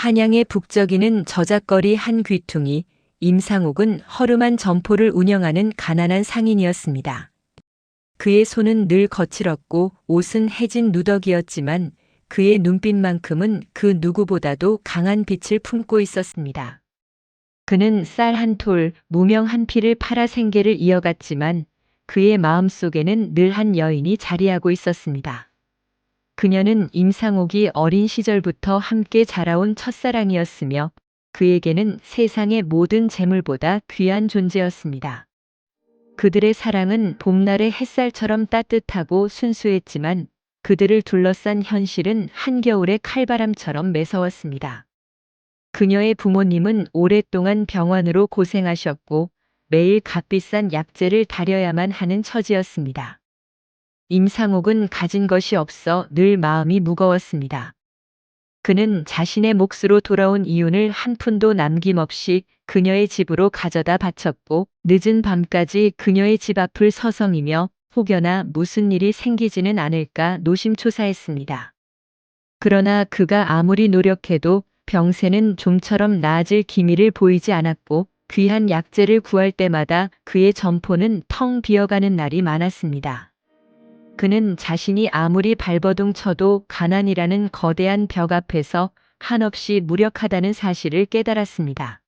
한양의 북적이는 저작거리 한 귀퉁이, 임상옥은 허름한 점포를 운영하는 가난한 상인이었습니다. 그의 손은 늘 거칠었고 옷은 해진 누더기였지만 그의 눈빛만큼은 그 누구보다도 강한 빛을 품고 있었습니다. 그는 쌀 한 톨, 무명 한 피를 팔아 생계를 이어갔지만 그의 마음속에는 늘 한 여인이 자리하고 있었습니다. 그녀는 임상옥이 어린 시절부터 함께 자라온 첫사랑이었으며 그에게는 세상의 모든 재물보다 귀한 존재였습니다. 그들의 사랑은 봄날의 햇살처럼 따뜻하고 순수했지만 그들을 둘러싼 현실은 한겨울의 칼바람처럼 매서웠습니다. 그녀의 부모님은 오랫동안 병환으로 고생하셨고 매일 값비싼 약재를 다려야만 하는 처지였습니다. 임상옥은 가진 것이 없어 늘 마음이 무거웠습니다. 그는 자신의 몫으로 돌아온 이윤을 한 푼도 남김없이 그녀의 집으로 가져다 바쳤고 늦은 밤까지 그녀의 집 앞을 서성이며 혹여나 무슨 일이 생기지는 않을까 노심초사했습니다. 그러나 그가 아무리 노력해도 병세는 좀처럼 나아질 기미를 보이지 않았고 귀한 약재를 구할 때마다 그의 점포는 텅 비어가는 날이 많았습니다. 그는 자신이 아무리 발버둥 쳐도 가난이라는 거대한 벽 앞에서 한없이 무력하다는 사실을 깨달았습니다.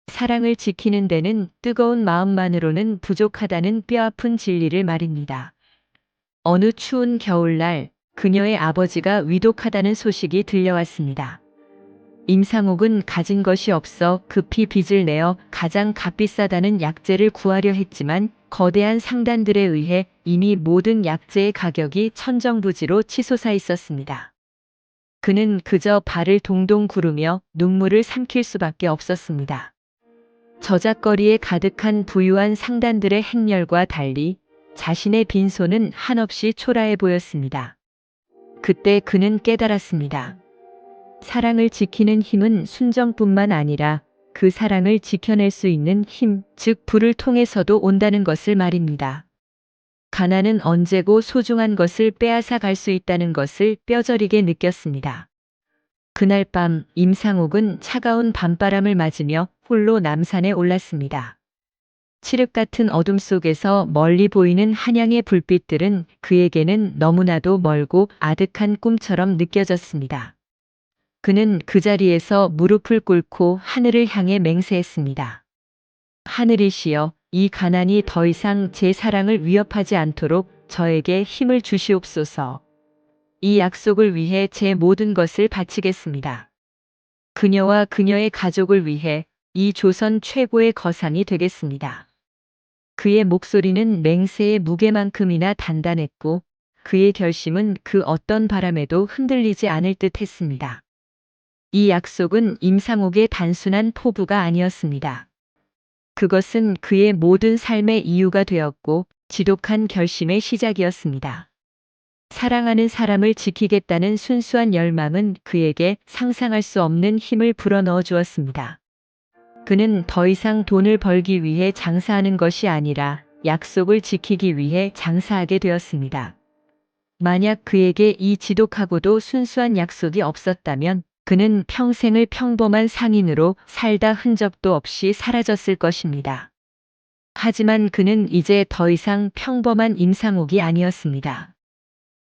사랑을 지키는 데는 뜨거운 마음만으로는 부족하다는 뼈아픈 진리를 말입니다. 어느 추운 겨울날 그녀의 아버지가 위독하다는 소식이 들려왔습니다. 임상옥은 가진 것이 없어 급히 빚을 내어 가장 값비싸다는 약재를 구하려 했지만 거대한 상단들에 의해 이미 모든 약재의 가격이 천정부지로 치솟아 있었습니다. 그는 그저 발을 동동 구르며 눈물을 삼킬 수밖에 없었습니다. 저작거리에 가득한 부유한 상단들의 행렬과 달리 자신의 빈손은 한없이 초라해 보였습니다. 그때 그는 깨달았습니다. 사랑을 지키는 힘은 순정뿐만 아니라 그 사랑을 지켜낼 수 있는 힘, 즉 부를 통해서도 온다는 것을 말입니다. 가난은 언제고 소중한 것을 빼앗아 갈 수 있다는 것을 뼈저리게 느꼈습니다. 그날 밤 임상옥은 차가운 밤바람을 맞으며 홀로 남산에 올랐습니다. 칠흑 같은 어둠 속에서 멀리 보이는 한양의 불빛들은 그에게는 너무나도 멀고 아득한 꿈처럼 느껴졌습니다. 그는 그 자리에서 무릎을 꿇고 하늘을 향해 맹세했습니다. 하늘이시여, 이 가난이 더 이상 제 사랑을 위협하지 않도록 저에게 힘을 주시옵소서. 이 약속을 위해 제 모든 것을 바치겠습니다. 그녀와 그녀의 가족을 위해 이 조선 최고의 거상이 되겠습니다. 그의 목소리는 맹세의 무게만큼이나 단단했고 그의 결심은 그 어떤 바람에도 흔들리지 않을 듯 했습니다. 이 약속은 임상옥의 단순한 포부가 아니었습니다. 그것은 그의 모든 삶의 이유가 되었고 지독한 결심의 시작이었습니다. 사랑하는 사람을 지키겠다는 순수한 열망은 그에게 상상할 수 없는 힘을 불어넣어 주었습니다. 그는 더 이상 돈을 벌기 위해 장사하는 것이 아니라 약속을 지키기 위해 장사하게 되었습니다. 만약 그에게 이 지독하고도 순수한 약속이 없었다면 그는 평생을 평범한 상인으로 살다 흔적도 없이 사라졌을 것입니다. 하지만 그는 이제 더 이상 평범한 임상옥이 아니었습니다.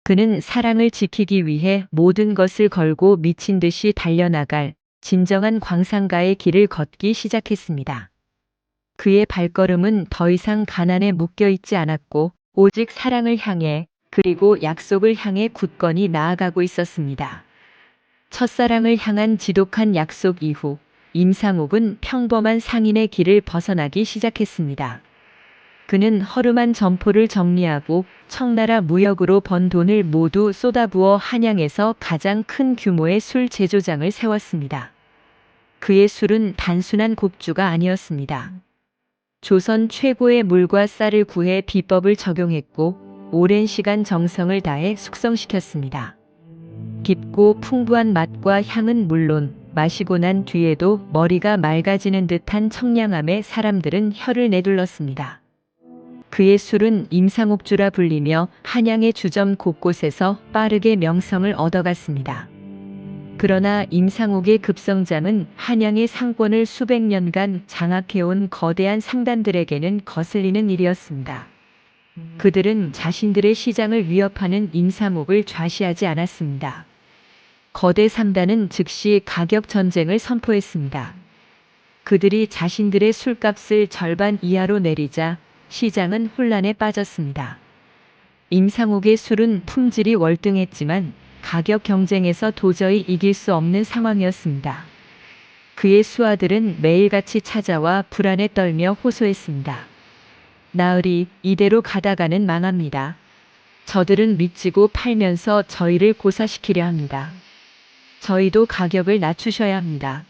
그는 사랑을 지키기 위해 모든 것을 걸고 미친 듯이 달려나갈 진정한 광상가의 길을 걷기 시작했습니다. 그의 발걸음은 더 이상 가난에 묶여 있지 않았고 오직 사랑을 향해 그리고 약속을 향해 굳건히 나아가고 있었습니다. 첫사랑을 향한 지독한 약속 이후 임상옥은 평범한 상인의 길을 벗어나기 시작했습니다. 그는 허름한 점포를 정리하고 청나라 무역으로 번 돈을 모두 쏟아부어 한양에서 가장 큰 규모의 술 제조장을 세웠습니다. 그의 술은 단순한 곡주가 아니었습니다. 조선 최고의 물과 쌀을 구해 비법을 적용했고 오랜 시간 정성을 다해 숙성시켰습니다. 깊고 풍부한 맛과 향은 물론 마시고 난 뒤에도 머리가 맑아지는 듯한 청량함에 사람들은 혀를 내둘렀습니다. 그의 술은 임상옥주라 불리며 한양의 주점 곳곳에서 빠르게 명성을 얻어갔습니다. 그러나 임상옥의 급성장은 한양의 상권을 수백 년간 장악해온 거대한 상단들에게는 거슬리는 일이었습니다. 그들은 자신들의 시장을 위협하는 임상옥을 좌시하지 않았습니다. 거대 상단은 즉시 가격 전쟁을 선포했습니다. 그들이 자신들의 술값을 절반 이하로 내리자 시장은 혼란에 빠졌습니다. 임상옥의 술은 품질이 월등했지만 가격 경쟁에서 도저히 이길 수 없는 상황이었습니다. 그의 수하들은 매일같이 찾아와 불안에 떨며 호소했습니다. 나으리, 이대로 가다가는 망합니다. 저들은 미치고 팔면서 저희를 고사시키려 합니다. 저희도 가격을 낮추셔야 합니다.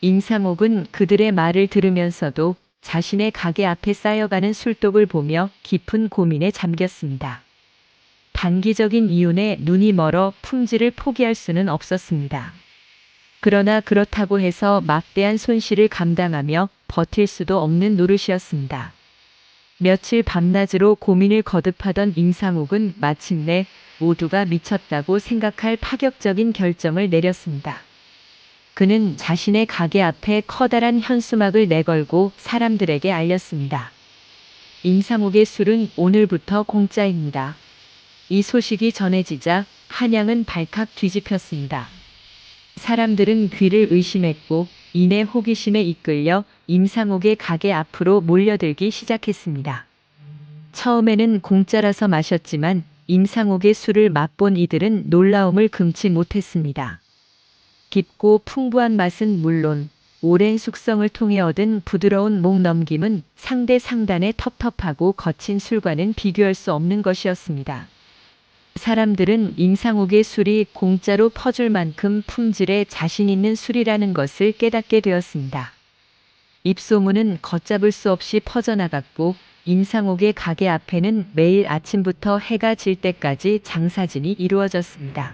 임상옥은 그들의 말을 들으면서도 자신의 가게 앞에 쌓여가는 술독을 보며 깊은 고민에 잠겼습니다. 단기적인 이윤에 눈이 멀어 품질을 포기할 수는 없었습니다. 그러나 그렇다고 해서 막대한 손실을 감당하며 버틸 수도 없는 노릇이었습니다. 며칠 밤낮으로 고민을 거듭하던 임상옥은 마침내 모두가 미쳤다고 생각할 파격적인 결정을 내렸습니다. 그는 자신의 가게 앞에 커다란 현수막을 내걸고 사람들에게 알렸습니다. 임상옥의 술은 오늘부터 공짜입니다. 이 소식이 전해지자 한양은 발칵 뒤집혔습니다. 사람들은 귀를 의심했고 이내 호기심에 이끌려 임상옥의 가게 앞으로 몰려들기 시작했습니다. 처음에는 공짜라서 마셨지만 임상옥의 술을 맛본 이들은 놀라움을 금치 못했습니다. 깊고 풍부한 맛은 물론 오랜 숙성을 통해 얻은 부드러운 목 넘김은 상대 상단의 텁텁하고 거친 술과는 비교할 수 없는 것이었습니다. 사람들은 임상옥의 술이 공짜로 퍼줄 만큼 품질에 자신 있는 술이라는 것을 깨닫게 되었습니다. 입소문은 걷잡을 수 없이 퍼져나갔고 임상옥의 가게 앞에는 매일 아침부터 해가 질 때까지 장사진이 이루어졌습니다.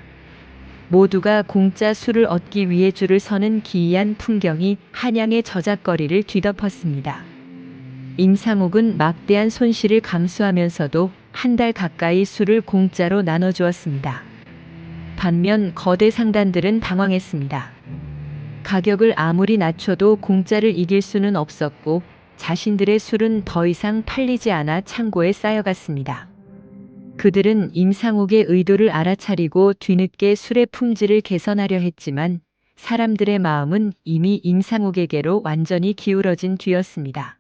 모두가 공짜 술을 얻기 위해 줄을 서는 기이한 풍경이 한양의 저작거리를 뒤덮었습니다. 임상옥은 막대한 손실을 감수하면서도 한 달 가까이 술을 공짜로 나눠주었습니다. 반면 거대 상단들은 당황했습니다. 가격을 아무리 낮춰도 공짜를 이길 수는 없었고 자신들의 술은 더 이상 팔리지 않아 창고에 쌓여갔습니다. 그들은 임상옥의 의도를 알아차리고 뒤늦게 술의 품질을 개선하려 했지만 사람들의 마음은 이미 임상옥에게로 완전히 기울어진 뒤였습니다.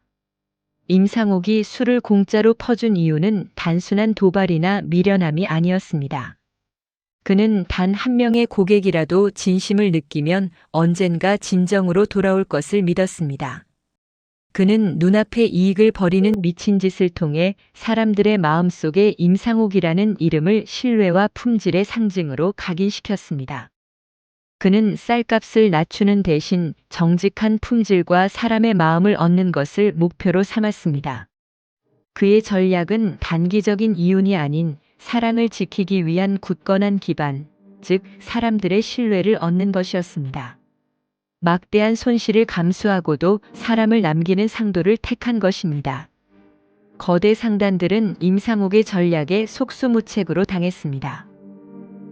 임상옥이 술을 공짜로 퍼준 이유는 단순한 도발이나 미련함이 아니었습니다. 그는 단 한 명의 고객이라도 진심을 느끼면 언젠가 진정으로 돌아올 것을 믿었습니다. 그는 눈앞의 이익을 버리는 미친 짓을 통해 사람들의 마음속에 임상옥이라는 이름을 신뢰와 품질의 상징으로 각인시켰습니다. 그는 쌀값을 낮추는 대신 정직한 품질과 사람의 마음을 얻는 것을 목표로 삼았습니다. 그의 전략은 단기적인 이윤이 아닌 사랑을 지키기 위한 굳건한 기반, 즉 사람들의 신뢰를 얻는 것이었습니다. 막대한 손실을 감수하고도 사람을 남기는 상도를 택한 것입니다. 거대 상단들은 임상옥의 전략에 속수무책으로 당했습니다.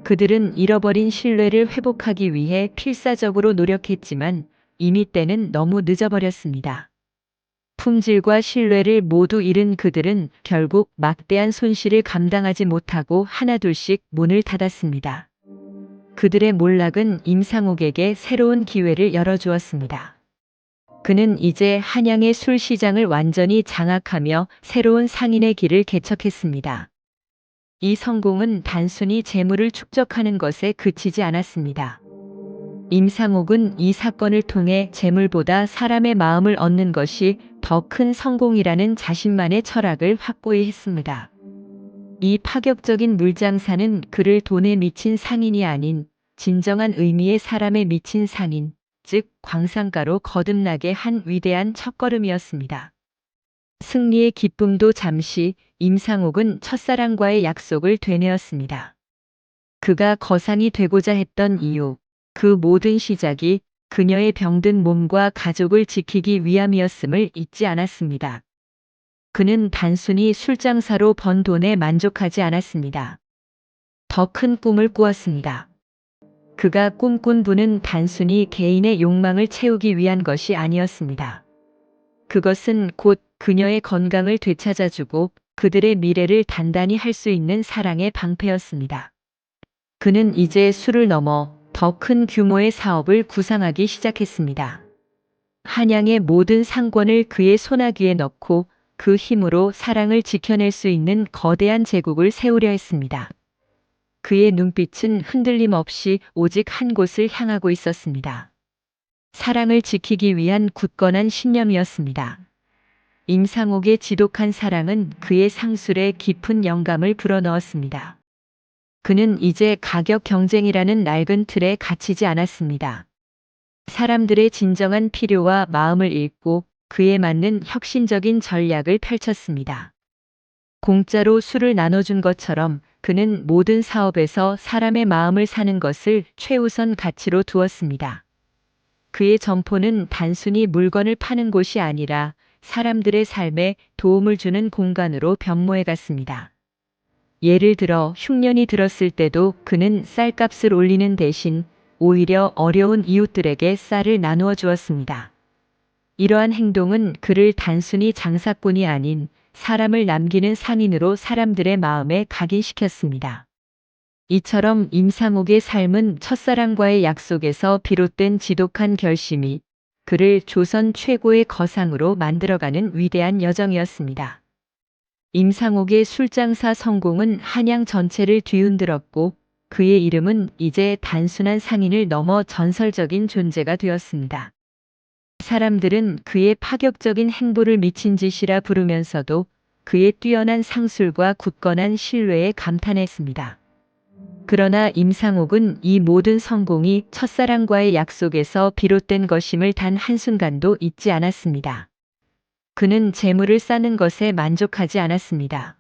그들은 잃어버린 신뢰를 회복하기 위해 필사적으로 노력했지만 이미 때는 너무 늦어버렸습니다. 품질과 신뢰를 모두 잃은 그들은 결국 막대한 손실을 감당하지 못하고 하나둘씩 문을 닫았습니다. 그들의 몰락은 임상옥에게 새로운 기회를 열어주었습니다. 그는 이제 한양의 술 시장을 완전히 장악하며 새로운 상인의 길을 개척했습니다. 이 성공은 단순히 재물을 축적하는 것에 그치지 않았습니다. 임상옥은 이 사건을 통해 재물보다 사람의 마음을 얻는 것이 더 큰 성공이라는 자신만의 철학을 확고히 했습니다. 이 파격적인 물장사는 그를 돈에 미친 상인이 아닌 진정한 의미의 사람에 미친 상인, 즉 광상가로 거듭나게 한 위대한 첫걸음이었습니다. 승리의 기쁨도 잠시, 임상옥은 첫사랑과의 약속을 되뇌었습니다. 그가 거상이 되고자 했던 이유, 그 모든 시작이 그녀의 병든 몸과 가족을 지키기 위함이었음을 잊지 않았습니다. 그는 단순히 술장사로 번 돈에 만족하지 않았습니다. 더 큰 꿈을 꾸었습니다. 그가 꿈꾼 부는 단순히 개인의 욕망을 채우기 위한 것이 아니었습니다. 그것은 곧 그녀의 건강을 되찾아주고 그들의 미래를 단단히 할 수 있는 사랑의 방패였습니다. 그는 이제 술을 넘어 더 큰 규모의 사업을 구상하기 시작했습니다. 한양의 모든 상권을 그의 손아귀에 넣고 그 힘으로 사랑을 지켜낼 수 있는 거대한 제국을 세우려 했습니다. 그의 눈빛은 흔들림 없이 오직 한 곳을 향하고 있었습니다. 사랑을 지키기 위한 굳건한 신념이었습니다. 임상옥의 지독한 사랑은 그의 상술에 깊은 영감을 불어넣었습니다. 그는 이제 가격 경쟁이라는 낡은 틀에 갇히지 않았습니다. 사람들의 진정한 필요와 마음을 읽고 그에 맞는 혁신적인 전략을 펼쳤습니다. 공짜로 술을 나눠준 것처럼 그는 모든 사업에서 사람의 마음을 사는 것을 최우선 가치로 두었습니다. 그의 점포는 단순히 물건을 파는 곳이 아니라 사람들의 삶에 도움을 주는 공간으로 변모해 갔습니다. 예를 들어 흉년이 들었을 때도 그는 쌀값을 올리는 대신 오히려 어려운 이웃들에게 쌀을 나누어 주었습니다. 이러한 행동은 그를 단순히 장사꾼이 아닌 사람을 남기는 상인으로 사람들의 마음에 각인시켰습니다. 이처럼 임상옥의 삶은 첫사랑과의 약속에서 비롯된 지독한 결심이 그를 조선 최고의 거상으로 만들어가는 위대한 여정이었습니다. 임상옥의 술장사 성공은 한양 전체를 뒤흔들었고 그의 이름은 이제 단순한 상인을 넘어 전설적인 존재가 되었습니다. 사람들은 그의 파격적인 행보를 미친 짓이라 부르면서도 그의 뛰어난 상술과 굳건한 신뢰에 감탄했습니다. 그러나 임상옥은 이 모든 성공이 첫사랑과의 약속에서 비롯된 것임을 단 한순간도 잊지 않았습니다. 그는 재물을 쌓는 것에 만족하지 않았습니다.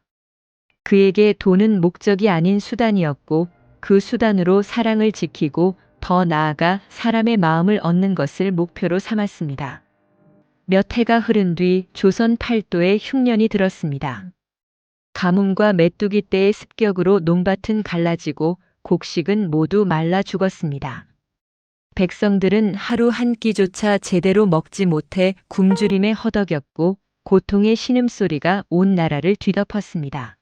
그에게 돈은 목적이 아닌 수단이었고 그 수단으로 사랑을 지키고 더 나아가 사람의 마음을 얻는 것을 목표로 삼았습니다. 몇 해가 흐른 뒤 조선 팔도에 흉년이 들었습니다. 가뭄과 메뚜기 떼의 습격으로 논밭은 갈라지고 곡식은 모두 말라 죽었습니다. 백성들은 하루 한 끼조차 제대로 먹지 못해 굶주림에 허덕였고 고통의 신음소리가 온 나라를 뒤덮었습니다.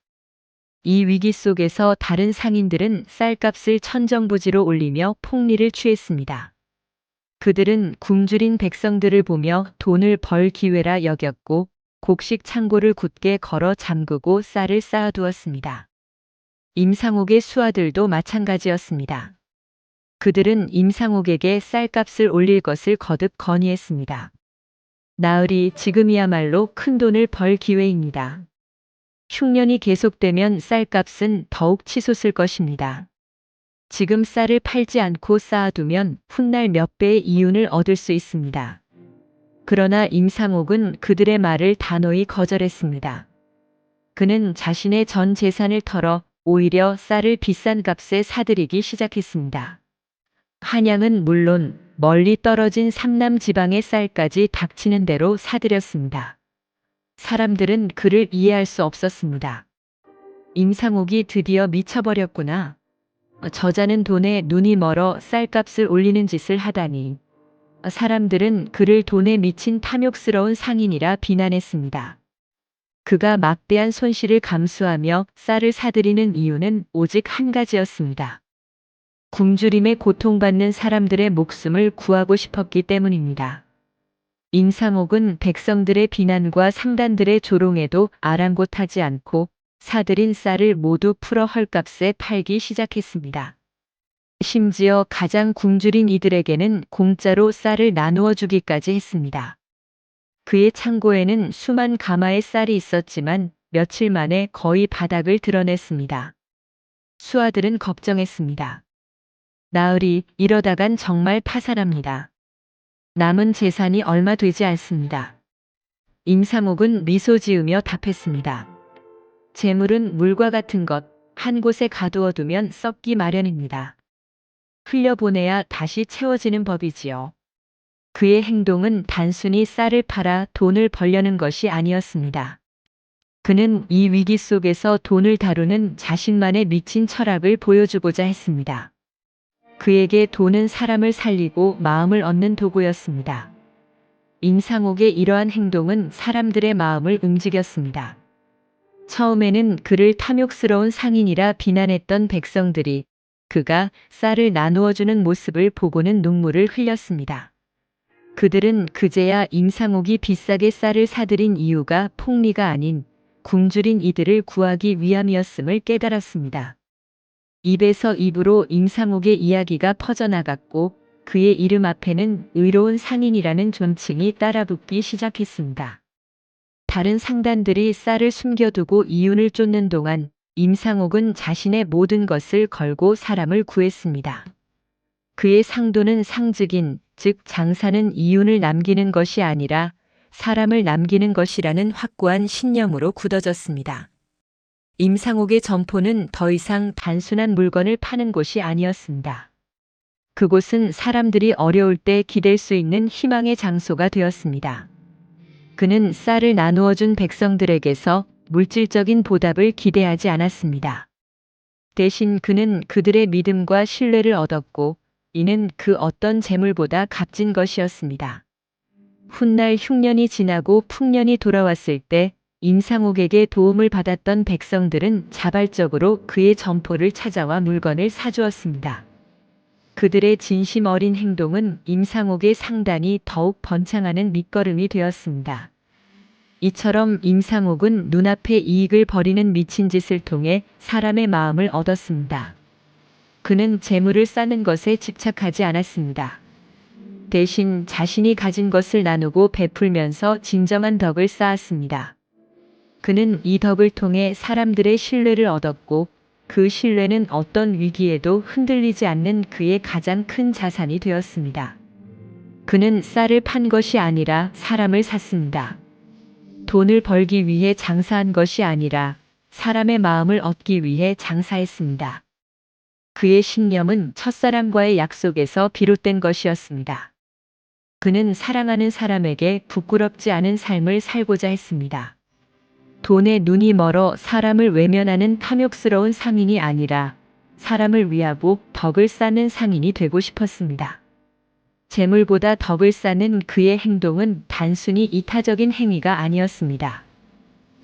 이 위기 속에서 다른 상인들은 쌀값을 천정부지로 올리며 폭리를 취했습니다. 그들은 굶주린 백성들을 보며 돈을 벌 기회라 여겼고 곡식 창고를 굳게 걸어 잠그고 쌀을 쌓아두었습니다. 임상옥의 수하들도 마찬가지였습니다. 그들은 임상옥에게 쌀값을 올릴 것을 거듭 건의했습니다. 나으리, 지금이야말로 큰 돈을 벌 기회입니다. 흉년이 계속되면 쌀값은 더욱 치솟을 것입니다. 지금 쌀을 팔지 않고 쌓아두면 훗날 몇 배의 이윤을 얻을 수 있습니다. 그러나 임상옥은 그들의 말을 단호히 거절했습니다. 그는 자신의 전 재산을 털어 오히려 쌀을 비싼 값에 사들이기 시작했습니다. 한양은 물론 멀리 떨어진 삼남 지방의 쌀까지 닥치는 대로 사들였습니다. 사람들은 그를 이해할 수 없었습니다. 임상옥이 드디어 미쳐버렸구나. 저자는 돈에 눈이 멀어 쌀값을 올리는 짓을 하다니. 사람들은 그를 돈에 미친 탐욕스러운 상인이라 비난했습니다. 그가 막대한 손실을 감수하며 쌀을 사들이는 이유는 오직 한 가지였습니다. 굶주림에 고통받는 사람들의 목숨을 구하고 싶었기 때문입니다. 임상옥은 백성들의 비난과 상단들의 조롱에도 아랑곳하지 않고 사들인 쌀을 모두 풀어 헐값에 팔기 시작했습니다. 심지어 가장 굶주린 이들에게는 공짜로 쌀을 나누어 주기까지 했습니다. 그의 창고에는 수만 가마의 쌀이 있었지만 며칠 만에 거의 바닥을 드러냈습니다. 수하들은 걱정했습니다. 나으리, 이러다간 정말 파산합니다. 남은 재산이 얼마 되지 않습니다. 임상옥은 미소 지으며 답했습니다. 재물은 물과 같은 것, 한 곳에 가두어두면 썩기 마련입니다. 흘려보내야 다시 채워지는 법이지요. 그의 행동은 단순히 쌀을 팔아 돈을 벌려는 것이 아니었습니다. 그는 이 위기 속에서 돈을 다루는 자신만의 미친 철학을 보여주고자 했습니다. 그에게 돈은 사람을 살리고 마음을 얻는 도구였습니다. 임상옥의 이러한 행동은 사람들의 마음을 움직였습니다. 처음에는 그를 탐욕스러운 상인이라 비난했던 백성들이 그가 쌀을 나누어주는 모습을 보고는 눈물을 흘렸습니다. 그들은 그제야 임상옥이 비싸게 쌀을 사들인 이유가 폭리가 아닌 굶주린 이들을 구하기 위함이었음을 깨달았습니다. 입에서 입으로 임상옥의 이야기가 퍼져나갔고 그의 이름 앞에는 의로운 상인이라는 존칭이 따라붙기 시작했습니다. 다른 상단들이 쌀을 숨겨두고 이윤을 쫓는 동안 임상옥은 자신의 모든 것을 걸고 사람을 구했습니다. 그의 상도는 상즉인, 즉 장사는 이윤을 남기는 것이 아니라 사람을 남기는 것이라는 확고한 신념으로 굳어졌습니다. 임상옥의 점포는 더 이상 단순한 물건을 파는 곳이 아니었습니다. 그곳은 사람들이 어려울 때 기댈 수 있는 희망의 장소가 되었습니다. 그는 쌀을 나누어준 백성들에게서 물질적인 보답을 기대하지 않았습니다. 대신 그는 그들의 믿음과 신뢰를 얻었고 이는 그 어떤 재물보다 값진 것이었습니다. 훗날 흉년이 지나고 풍년이 돌아왔을 때 임상옥에게 도움을 받았던 백성들은 자발적으로 그의 점포를 찾아와 물건을 사주었습니다. 그들의 진심 어린 행동은 임상옥의 상단이 더욱 번창하는 밑거름이 되었습니다. 이처럼 임상옥은 눈앞의 이익을 버리는 미친 짓을 통해 사람의 마음을 얻었습니다. 그는 재물을 쌓는 것에 집착하지 않았습니다. 대신 자신이 가진 것을 나누고 베풀면서 진정한 덕을 쌓았습니다. 그는 이 덕을 통해 사람들의 신뢰를 얻었고 그 신뢰는 어떤 위기에도 흔들리지 않는 그의 가장 큰 자산이 되었습니다. 그는 쌀을 판 것이 아니라 사람을 샀습니다. 돈을 벌기 위해 장사한 것이 아니라 사람의 마음을 얻기 위해 장사했습니다. 그의 신념은 첫사랑과의 약속에서 비롯된 것이었습니다. 그는 사랑하는 사람에게 부끄럽지 않은 삶을 살고자 했습니다. 돈에 눈이 멀어 사람을 외면하는 탐욕스러운 상인이 아니라 사람을 위하고 덕을 쌓는 상인이 되고 싶었습니다. 재물보다 덕을 쌓는 그의 행동은 단순히 이타적인 행위가 아니었습니다.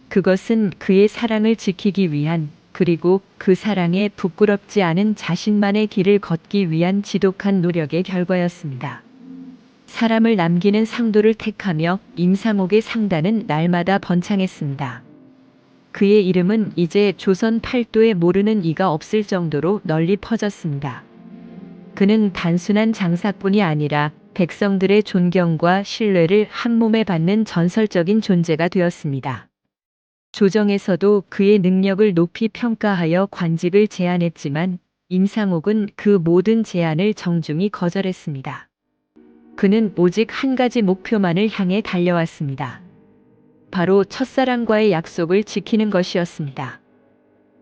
그것은 그의 사랑을 지키기 위한 그리고 그 사랑에 부끄럽지 않은 자신만의 길을 걷기 위한 지독한 노력의 결과였습니다. 사람을 남기는 상도를 택하며 임상옥의 상단은 날마다 번창했습니다. 그의 이름은 이제 조선 팔도에 모르는 이가 없을 정도로 널리 퍼졌습니다. 그는 단순한 장사꾼이 아니라 백성들의 존경과 신뢰를 한몸에 받는 전설적인 존재가 되었습니다. 조정에서도 그의 능력을 높이 평가하여 관직을 제안했지만 임상옥은 그 모든 제안을 정중히 거절했습니다. 그는 오직 한 가지 목표만을 향해 달려왔습니다. 바로 첫사랑과의 약속을 지키는 것이었습니다.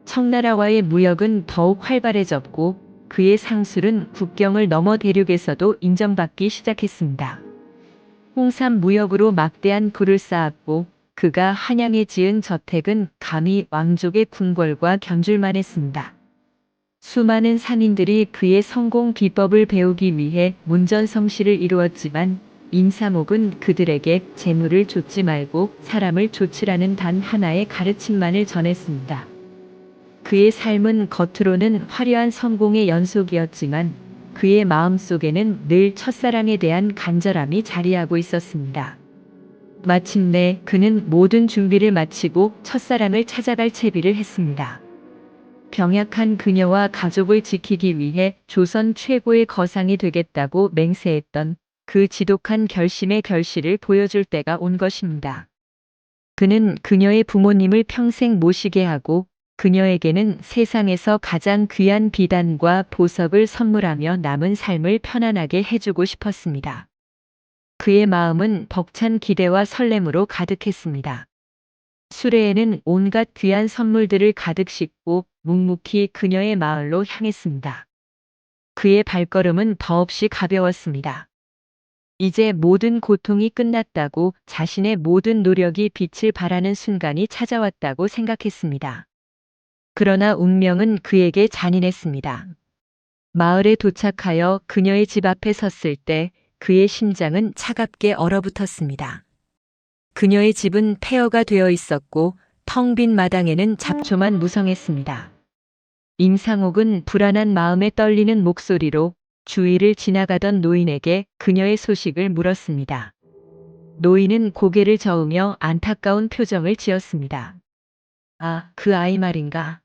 청나라와의 무역은 더욱 활발해졌고 그의 상술은 국경을 넘어 대륙에서도 인정받기 시작했습니다. 홍삼 무역으로 막대한 부를 쌓았고 그가 한양에 지은 저택은 감히 왕족의 궁궐과 견줄만 했습니다. 수많은 상인들이 그의 성공 비법을 배우기 위해 문전성시를 이루었지만 임상옥은 그들에게 재물을 좇지 말고 사람을 좇으라는 단 하나의 가르침만을 전했습니다. 그의 삶은 겉으로는 화려한 성공의 연속이었지만 그의 마음속에는 늘 첫사랑에 대한 간절함이 자리하고 있었습니다. 마침내 그는 모든 준비를 마치고 첫사랑을 찾아갈 채비를 했습니다. 병약한 그녀와 가족을 지키기 위해 조선 최고의 거상이 되겠다고 맹세했던 그 지독한 결심의 결실을 보여줄 때가 온 것입니다. 그는 그녀의 부모님을 평생 모시게 하고 그녀에게는 세상에서 가장 귀한 비단과 보석을 선물하며 남은 삶을 편안하게 해주고 싶었습니다. 그의 마음은 벅찬 기대와 설렘으로 가득했습니다. 수레에는 온갖 귀한 선물들을 가득 싣고 묵묵히 그녀의 마을로 향했습니다. 그의 발걸음은 더없이 가벼웠습니다. 이제 모든 고통이 끝났다고 자신의 모든 노력이 빛을 발하는 순간이 찾아왔다고 생각했습니다. 그러나 운명은 그에게 잔인했습니다. 마을에 도착하여 그녀의 집 앞에 섰을 때 그의 심장은 차갑게 얼어붙었습니다. 그녀의 집은 폐허가 되어 있었고 텅 빈 마당에는 잡초만 무성했습니다. 임상옥은 불안한 마음에 떨리는 목소리로 주위를 지나가던 노인에게 그녀의 소식을 물었습니다. 노인은 고개를 저으며 안타까운 표정을 지었습니다. 아, 그 아이 말인가?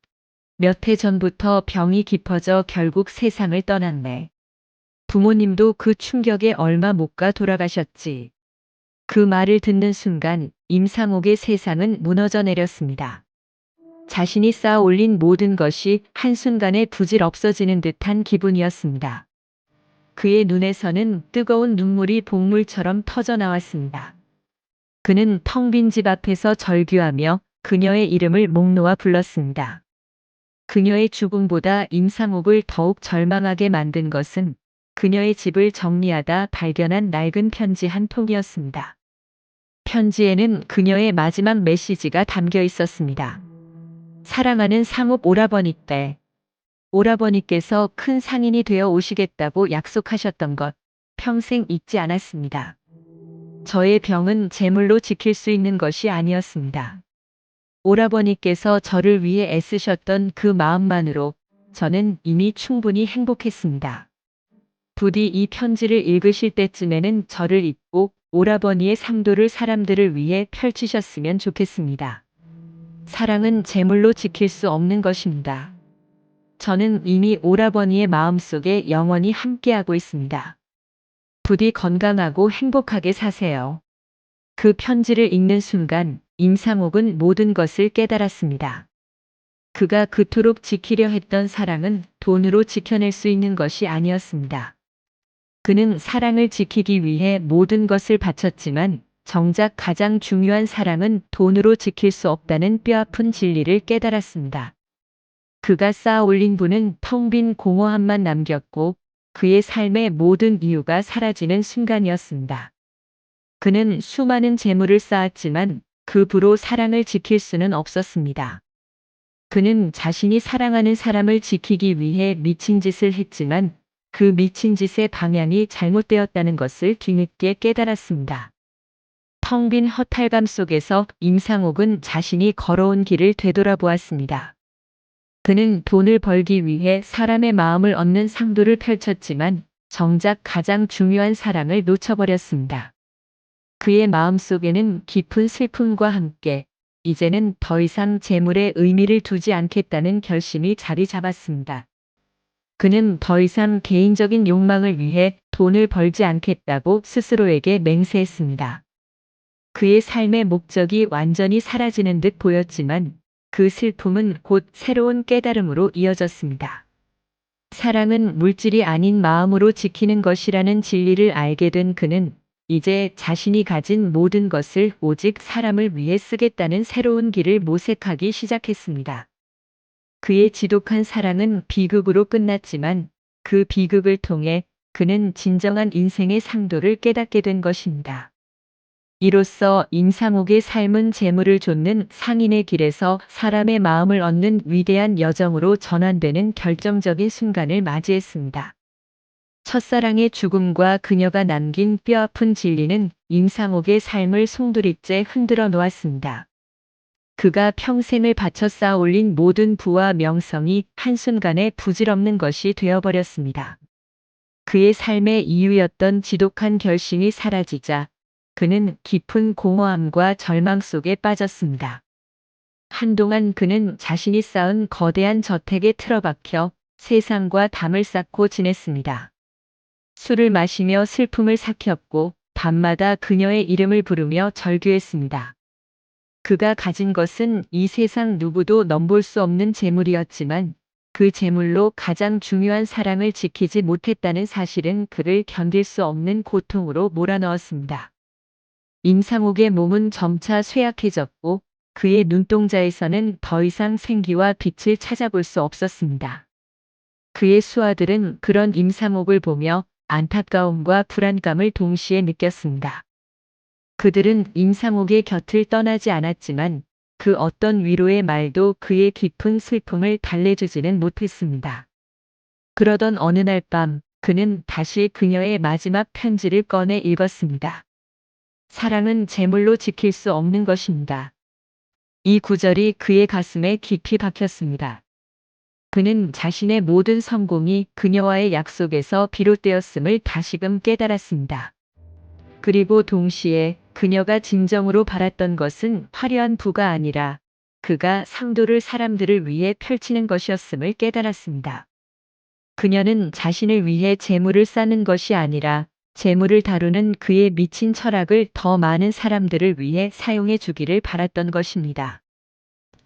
몇 해 전부터 병이 깊어져 결국 세상을 떠났네. 부모님도 그 충격에 얼마 못 가 돌아가셨지. 그 말을 듣는 순간 임상옥의 세상은 무너져 내렸습니다. 자신이 쌓아 올린 모든 것이 한순간에 부질 없어지는 듯한 기분이었습니다. 그의 눈에서는 뜨거운 눈물이 복물처럼 터져 나왔습니다. 그는 텅 빈 집 앞에서 절규하며 그녀의 이름을 목 놓아 불렀습니다. 그녀의 죽음보다 임상옥을 더욱 절망하게 만든 것은 그녀의 집을 정리하다 발견한 낡은 편지 한 통이었습니다. 편지에는 그녀의 마지막 메시지가 담겨 있었습니다. 사랑하는 상옥 오라버니께, 오라버니께서 큰 상인이 되어 오시겠다고 약속하셨던 것 평생 잊지 않았습니다. 저의 병은 재물로 지킬 수 있는 것이 아니었습니다. 오라버니께서 저를 위해 애쓰셨던 그 마음만으로 저는 이미 충분히 행복했습니다. 부디 이 편지를 읽으실 때쯤에는 저를 잊고 오라버니의 상도를 사람들을 위해 펼치셨으면 좋겠습니다. 사랑은 재물로 지킬 수 없는 것입니다. 저는 이미 오라버니의 마음속에 영원히 함께하고 있습니다. 부디 건강하고 행복하게 사세요. 그 편지를 읽는 순간 임상옥은 모든 것을 깨달았습니다. 그가 그토록 지키려 했던 사랑은 돈으로 지켜낼 수 있는 것이 아니었습니다. 그는 사랑을 지키기 위해 모든 것을 바쳤지만 정작 가장 중요한 사랑은 돈으로 지킬 수 없다는 뼈아픈 진리를 깨달았습니다. 그가 쌓아 올린 부는 텅 빈 공허함만 남겼고 그의 삶의 모든 이유가 사라지는 순간이었습니다. 그는 수많은 재물을 쌓았지만 그 부로 사랑을 지킬 수는 없었습니다. 그는 자신이 사랑하는 사람을 지키기 위해 미친 짓을 했지만 그 미친 짓의 방향이 잘못되었다는 것을 뒤늦게 깨달았습니다. 텅 빈 허탈감 속에서 임상옥은 자신이 걸어온 길을 되돌아보았습니다. 그는 돈을 벌기 위해 사람의 마음을 얻는 상도를 펼쳤지만 정작 가장 중요한 사랑을 놓쳐버렸습니다. 그의 마음속에는 깊은 슬픔과 함께 이제는 더 이상 재물에 의미를 두지 않겠다는 결심이 자리 잡았습니다. 그는 더 이상 개인적인 욕망을 위해 돈을 벌지 않겠다고 스스로에게 맹세했습니다. 그의 삶의 목적이 완전히 사라지는 듯 보였지만 그 슬픔은 곧 새로운 깨달음으로 이어졌습니다. 사랑은 물질이 아닌 마음으로 지키는 것이라는 진리를 알게 된 그는 이제 자신이 가진 모든 것을 오직 사람을 위해 쓰겠다는 새로운 길을 모색하기 시작했습니다. 그의 지독한 사랑은 비극으로 끝났지만 그 비극을 통해 그는 진정한 인생의 상도를 깨닫게 된 것입니다. 이로써 임상옥의 삶은 재물을 좇는 상인의 길에서 사람의 마음을 얻는 위대한 여정으로 전환되는 결정적인 순간을 맞이했습니다. 첫사랑의 죽음과 그녀가 남긴 뼈아픈 진리는 임상옥의 삶을 송두리째 흔들어 놓았습니다. 그가 평생을 바쳐 쌓아 올린 모든 부와 명성이 한순간에 부질없는 것이 되어버렸습니다. 그의 삶의 이유였던 지독한 결심이 사라지자 그는 깊은 공허함과 절망 속에 빠졌습니다. 한동안 그는 자신이 쌓은 거대한 저택에 틀어박혀 세상과 담을 쌓고 지냈습니다. 술을 마시며 슬픔을 삭혔고 밤마다 그녀의 이름을 부르며 절규했습니다. 그가 가진 것은 이 세상 누구도 넘볼 수 없는 재물이었지만 그 재물로 가장 중요한 사랑을 지키지 못했다는 사실은 그를 견딜 수 없는 고통으로 몰아넣었습니다. 임상옥의 몸은 점차 쇠약해졌고 그의 눈동자에서는 더 이상 생기와 빛을 찾아볼 수 없었습니다. 그의 수하들은 그런 임상옥을 보며 안타까움과 불안감을 동시에 느꼈습니다. 그들은 임상옥의 곁을 떠나지 않았지만 그 어떤 위로의 말도 그의 깊은 슬픔을 달래주지는 못했습니다. 그러던 어느 날 밤, 그는 다시 그녀의 마지막 편지를 꺼내 읽었습니다. 사랑은 재물로 지킬 수 없는 것입니다. 이 구절이 그의 가슴에 깊이 박혔습니다. 그는 자신의 모든 성공이 그녀와의 약속에서 비롯되었음을 다시금 깨달았습니다. 그리고 동시에 그녀가 진정으로 바랐던 것은 화려한 부가 아니라 그가 상도를 사람들을 위해 펼치는 것이었음을 깨달았습니다. 그녀는 자신을 위해 재물을 쌓는 것이 아니라 재물을 다루는 그의 미친 철학을 더 많은 사람들을 위해 사용해 주기를 바랐던 것입니다.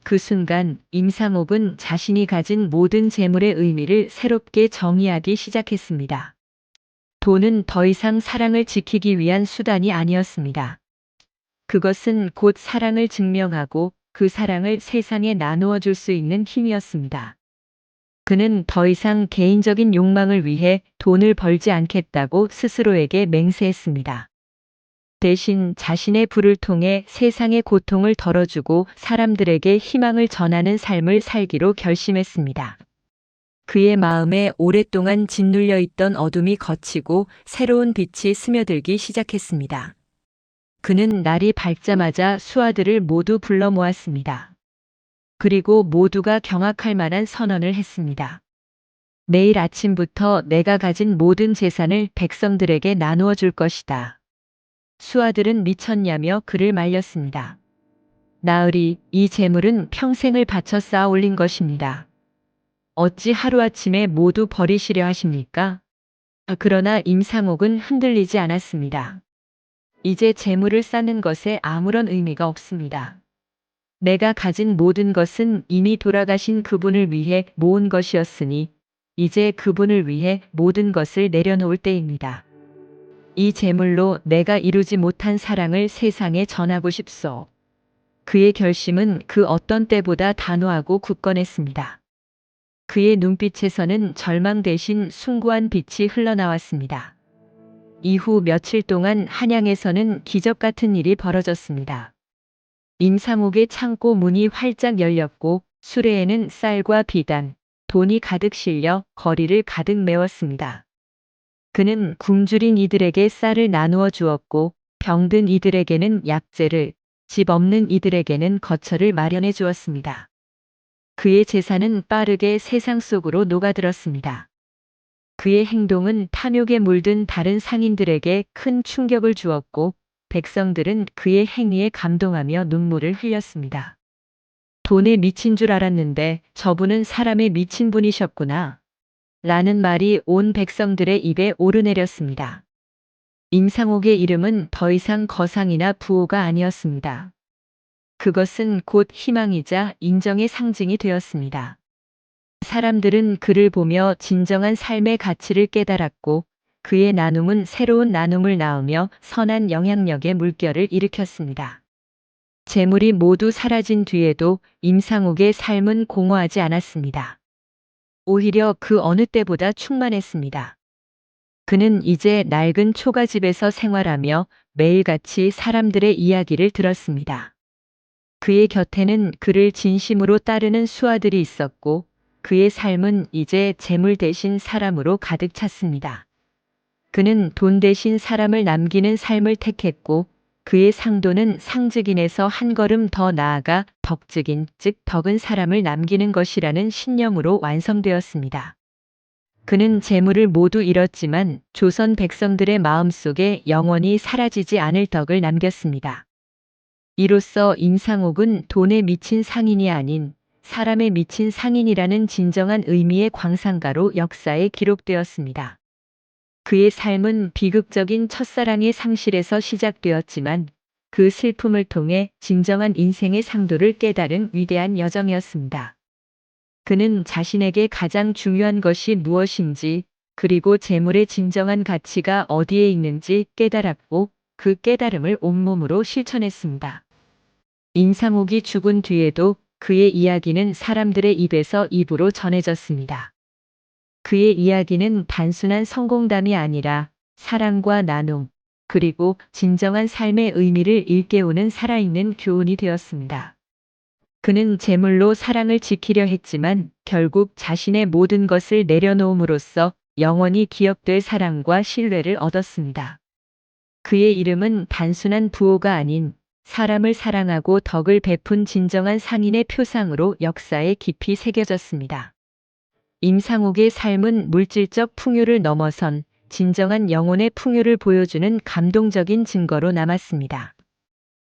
그 순간 임상옥은 자신이 가진 모든 재물의 의미를 새롭게 정의하기 시작했습니다. 돈은 더 이상 사랑을 지키기 위한 수단이 아니었습니다. 그것은 곧 사랑을 증명하고 그 사랑을 세상에 나누어 줄 수 있는 힘이었습니다. 그는 더 이상 개인적인 욕망을 위해 돈을 벌지 않겠다고 스스로에게 맹세했습니다. 대신 자신의 부를 통해 세상의 고통을 덜어주고 사람들에게 희망을 전하는 삶을 살기로 결심했습니다. 그의 마음에 오랫동안 짓눌려 있던 어둠이 걷히고 새로운 빛이 스며들기 시작했습니다. 그는 날이 밝자마자 수하들을 모두 불러 모았습니다. 그리고 모두가 경악할 만한 선언을 했습니다. 내일 아침부터 내가 가진 모든 재산을 백성들에게 나누어 줄 것이다. 수하들은 미쳤냐며 그를 말렸습니다. 나으리, 이 재물은 평생을 바쳐 쌓아 올린 것입니다. 어찌 하루아침에 모두 버리시려 하십니까? 그러나 임상옥은 흔들리지 않았습니다. 이제 재물을 쌓는 것에 아무런 의미가 없습니다. 내가 가진 모든 것은 이미 돌아가신 그분을 위해 모은 것이었으니 이제 그분을 위해 모든 것을 내려놓을 때입니다. 이 재물로 내가 이루지 못한 사랑을 세상에 전하고 싶소. 그의 결심은 그 어떤 때보다 단호하고 굳건했습니다. 그의 눈빛에서는 절망 대신 숭고한 빛이 흘러나왔습니다. 이후 며칠 동안 한양에서는 기적 같은 일이 벌어졌습니다. 임상옥의 창고 문이 활짝 열렸고 수레에는 쌀과 비단, 돈이 가득 실려 거리를 가득 메웠습니다. 그는 굶주린 이들에게 쌀을 나누어 주었고 병든 이들에게는 약재를, 집 없는 이들에게는 거처를 마련해 주었습니다. 그의 재산은 빠르게 세상 속으로 녹아들었습니다. 그의 행동은 탐욕에 물든 다른 상인들에게 큰 충격을 주었고 백성들은 그의 행위에 감동하며 눈물을 흘렸습니다. 돈에 미친 줄 알았는데 저분은 사람에 미친 분이셨구나. 라는 말이 온 백성들의 입에 오르내렸습니다. 임상옥의 이름은 더 이상 거상이나 부호가 아니었습니다. 그것은 곧 희망이자 인정의 상징이 되었습니다. 사람들은 그를 보며 진정한 삶의 가치를 깨달았고 그의 나눔은 새로운 나눔을 낳으며 선한 영향력의 물결을 일으켰습니다. 재물이 모두 사라진 뒤에도 임상옥의 삶은 공허하지 않았습니다. 오히려 그 어느 때보다 충만했습니다. 그는 이제 낡은 초가집에서 생활하며 매일같이 사람들의 이야기를 들었습니다. 그의 곁에는 그를 진심으로 따르는 수하들이 있었고 그의 삶은 이제 재물 대신 사람으로 가득 찼습니다. 그는 돈 대신 사람을 남기는 삶을 택했고 그의 상도는 상즉인에서 한 걸음 더 나아가 덕즉인, 즉 덕은 사람을 남기는 것이라는 신념으로 완성되었습니다. 그는 재물을 모두 잃었지만 조선 백성들의 마음속에 영원히 사라지지 않을 덕을 남겼습니다. 이로써 임상옥은 돈에 미친 상인이 아닌 사람에 미친 상인이라는 진정한 의미의 광산가로 역사에 기록되었습니다. 그의 삶은 비극적인 첫사랑의 상실에서 시작되었지만 그 슬픔을 통해 진정한 인생의 상도를 깨달은 위대한 여정이었습니다. 그는 자신에게 가장 중요한 것이 무엇인지 그리고 재물의 진정한 가치가 어디에 있는지 깨달았고 그 깨달음을 온몸으로 실천했습니다. 임상옥이 죽은 뒤에도 그의 이야기는 사람들의 입에서 입으로 전해졌습니다. 그의 이야기는 단순한 성공담이 아니라 사랑과 나눔, 그리고 진정한 삶의 의미를 일깨우는 살아있는 교훈이 되었습니다. 그는 재물로 사랑을 지키려 했지만 결국 자신의 모든 것을 내려놓음으로써 영원히 기억될 사랑과 신뢰를 얻었습니다. 그의 이름은 단순한 부호가 아닌 사람을 사랑하고 덕을 베푼 진정한 상인의 표상으로 역사에 깊이 새겨졌습니다. 임상옥의 삶은 물질적 풍요를 넘어선 진정한 영혼의 풍요를 보여주는 감동적인 증거로 남았습니다.